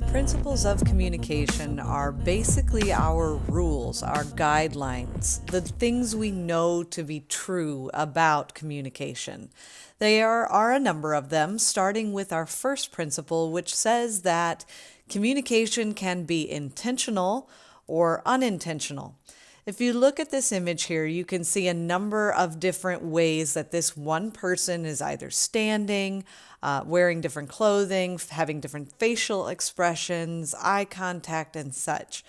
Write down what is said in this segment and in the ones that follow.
Principles of communication are basically our rules, our guidelines, the things we know to be true about communication. There are a number of them, starting with our first principle, which says that communication can be intentional or unintentional. If you look at this image here, you can see a number of different ways that this one person is either standing, wearing different clothing, having different facial expressions, eye contact, and such.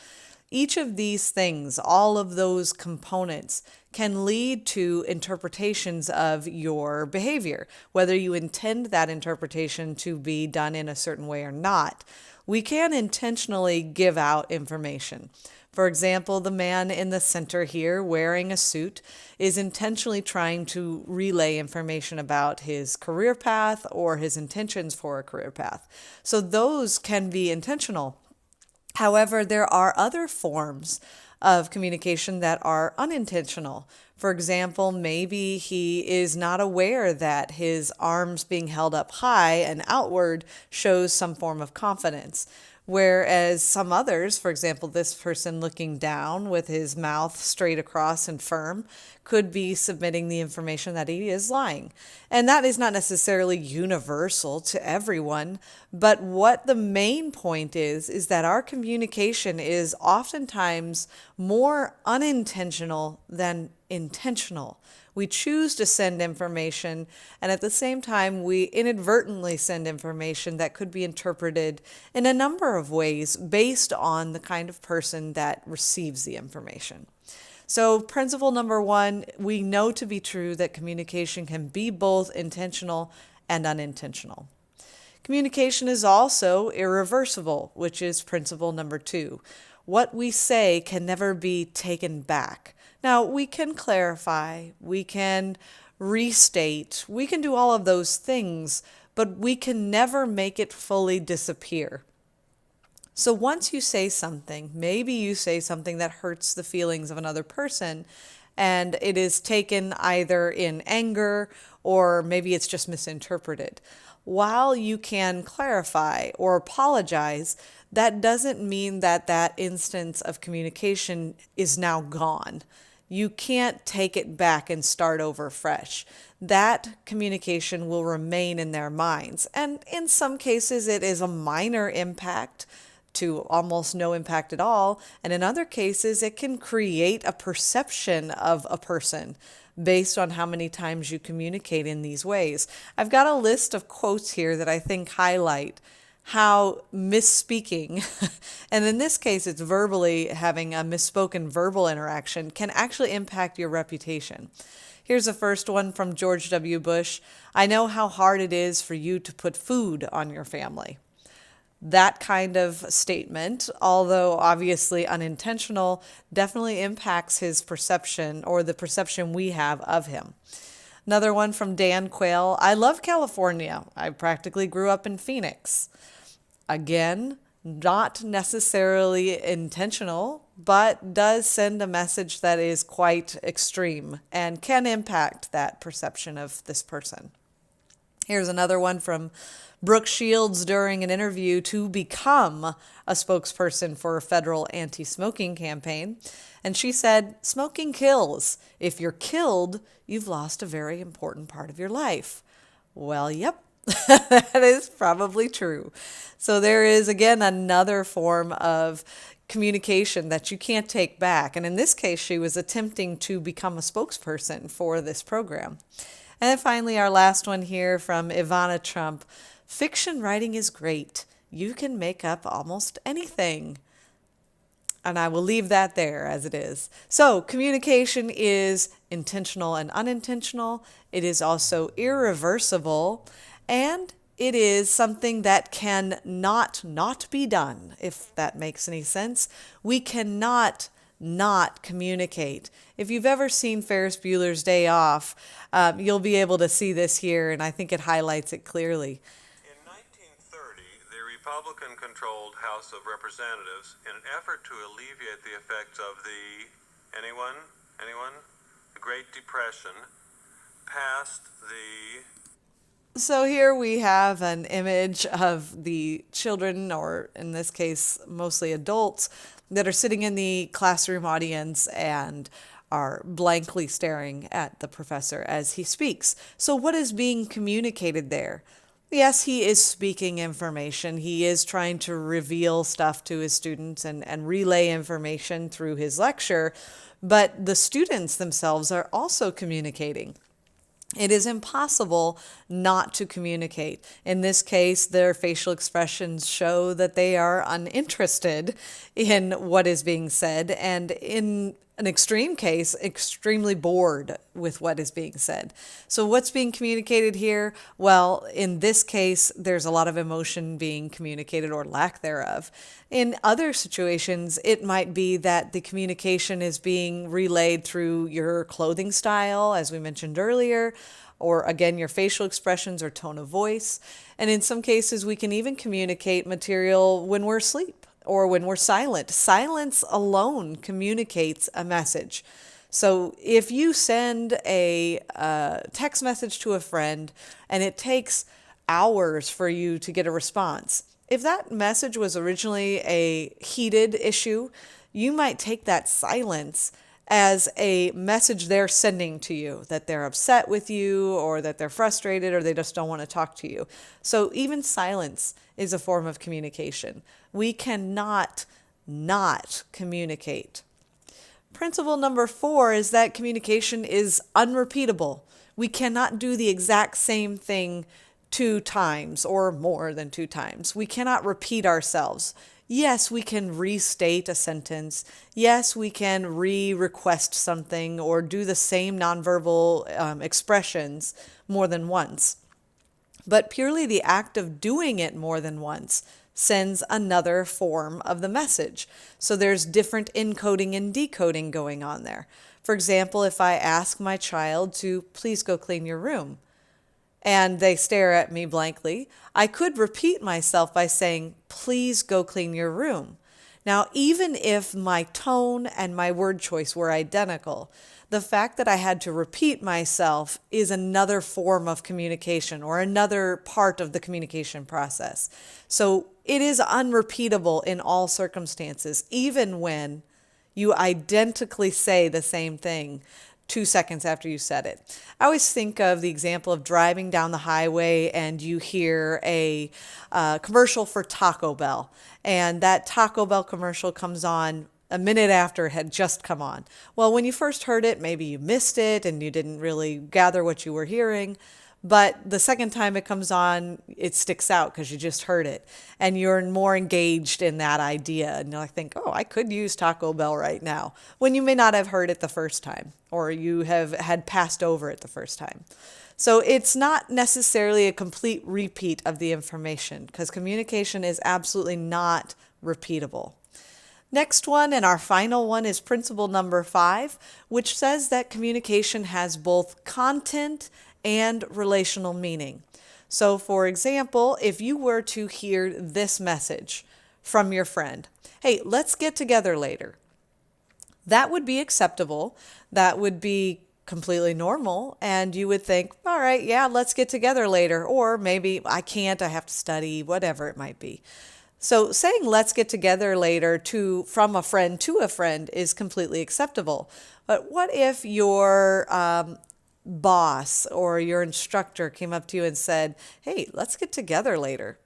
Each of these things, all of those components, can lead to interpretations of your behavior, whether you intend that interpretation to be done in a certain way or not. We can intentionally give out information. For example, the man in the center here wearing a suit is intentionally trying to relay information about his career path or his intentions for a career path. So those can be intentional. However, there are other forms of communication that are unintentional. For example, maybe he is not aware that his arms being held up high and outward shows some form of confidence. Whereas some others, for example, this person looking down with his mouth straight across and firm, could be submitting the information that he is lying. And that is not necessarily universal to everyone, but what the main point is that our communication is oftentimes more unintentional than intentional. We choose to send information, and at the same time, we inadvertently send information that could be interpreted in a number of ways based on the kind of person that receives the information. So, principle number one, we know to be true that communication can be both intentional and unintentional. Communication is also irreversible, which is principle number two. What we say can never be taken back. Now, we can clarify, we can restate, we can do all of those things, but we can never make it fully disappear. So once you say something, maybe you say something that hurts the feelings of another person, and it is taken either in anger or maybe it's just misinterpreted. While you can clarify or apologize, that doesn't mean that that instance of communication is now gone. You can't take it back and start over fresh. That communication will remain in their minds. And in some cases, it is a minor impact to almost no impact at all. And in other cases, it can create a perception of a person based on how many times you communicate in these ways. I've got a list of quotes here that I think highlight how misspeaking, and in this case it's verbally having a misspoken verbal interaction, can actually impact your reputation. Here's the first one from George W. Bush. "I know how hard it is for you to put food on your family." That kind of statement, although obviously unintentional, definitely impacts his perception or the perception we have of him. Another one from Dan Quayle. "I love California. I practically grew up in Phoenix." Again, not necessarily intentional, but does send a message that is quite extreme and can impact that perception of this person. Here's another one from Brooke Shields during an interview to become a spokesperson for a federal anti-smoking campaign. And she said, "Smoking kills. If you're killed, you've lost a very important part of your life." Well, yep, that is probably true. So there is, again, another form of communication that you can't take back. And in this case, she was attempting to become a spokesperson for this program. And then finally, our last one here from Ivana Trump. "Fiction writing is great. You can make up almost anything." And I will leave that there as it is. So communication is intentional and unintentional. It is also irreversible. And it is something that can not be done, if that makes any sense. We cannot not communicate. If you've ever seen Ferris Bueller's Day Off, you'll be able to see this here, and I think it highlights it clearly. In 1930, the Republican-controlled House of Representatives, in an effort to alleviate the effects of the Great Depression, passed the So here we have an image of the children, or in this case, mostly adults, that are sitting in the classroom audience and are blankly staring at the professor as he speaks. So what is being communicated there? Yes, he is speaking information. He is trying to reveal stuff to his students and relay information through his lecture, but the students themselves are also communicating. It is impossible not to communicate. In this case, their facial expressions show that they are uninterested in what is being said, and in an extreme case, extremely bored with what is being said. So what's being communicated here? Well, in this case, there's a lot of emotion being communicated, or lack thereof. In other situations, it might be that the communication is being relayed through your clothing style, as we mentioned earlier, or again, your facial expressions or tone of voice. And in some cases, we can even communicate material when we're asleep or when we're silent. Silence alone communicates a message. So if you send a text message to a friend and it takes hours for you to get a response, if that message was originally a heated issue, you might take that silence as a message they're sending to you, that they're upset with you, or that they're frustrated, or they just don't want to talk to you. So even silence is a form of communication. We cannot not communicate. Principle number 4 is that communication is unrepeatable. We cannot do the exact same thing 2 times or more than 2 times. We cannot repeat ourselves. Yes, we can restate a sentence. Yes, we can request something or do the same nonverbal expressions more than once. But purely the act of doing it more than once sends another form of the message. So there's different encoding and decoding going on there. For example, if I ask my child to please go clean your room, and they stare at me blankly, I could repeat myself by saying, please go clean your room. Now, even if my tone and my word choice were identical, the fact that I had to repeat myself is another form of communication, or another part of the communication process. So it is unrepeatable in all circumstances, even when you identically say the same thing 2 seconds after you said it. I always think of the example of driving down the highway and you hear a commercial for Taco Bell, and that Taco Bell commercial comes on a minute after it had just come on. Well, when you first heard it, maybe you missed it and you didn't really gather what you were hearing. But the second time it comes on, it sticks out because you just heard it and you're more engaged in that idea. And I think, oh, I could use Taco Bell right now, when you may not have heard it the first time, or you have had passed over it the first time. So it's not necessarily a complete repeat of the information, because communication is absolutely not repeatable. Next one, and our final one, is principle number 5, which says that communication has both content and relational meaning. So for example, if you were to hear this message from your friend, hey, let's get together later, that would be acceptable. That would be completely normal. And you would think, all right, yeah, let's get together later. Or maybe I can't, I have to study, whatever it might be. So saying let's get together later from a friend to a friend is completely acceptable. But what if your boss or your instructor came up to you and said, hey, let's get together later?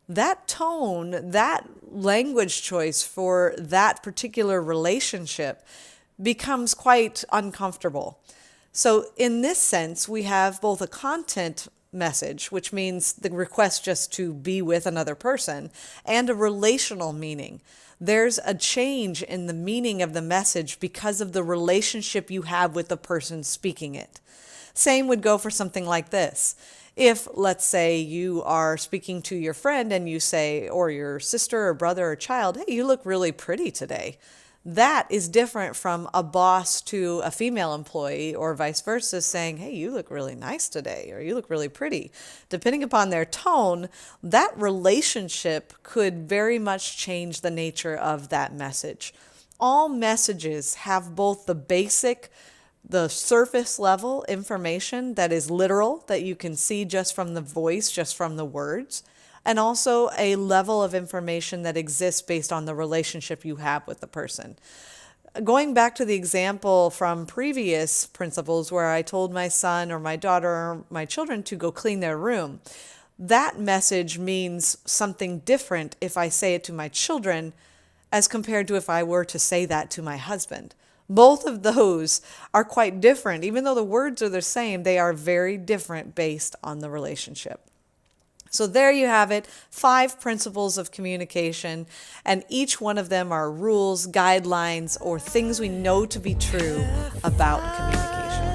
That tone, that language choice for that particular relationship becomes quite uncomfortable. So in this sense, we have both a content message, which means the request just to be with another person, and a relational meaning. There's a change in the meaning of the message because of the relationship you have with the person speaking it. Same would go for something like this. If, let's say, you are speaking to your friend and you say, or your sister or brother or child, hey, you look really pretty today. That is different from a boss to a female employee, or vice versa, saying, hey, you look really nice today, or you look really pretty. Depending upon their tone, that relationship could very much change the nature of that message. All messages have both the basic the surface level information that is literal, that you can see just from the voice, just from the words, and also a level of information that exists based on the relationship you have with the person. Going back to the example from previous principles where I told my son or my daughter or my children to go clean their room, that message means something different if I say it to my children as compared to if I were to say that to my husband. Both of those are quite different. Even though the words are the same, they are very different based on the relationship. So there you have it, 5 principles of communication, and each one of them are rules, guidelines, or things we know to be true about communication.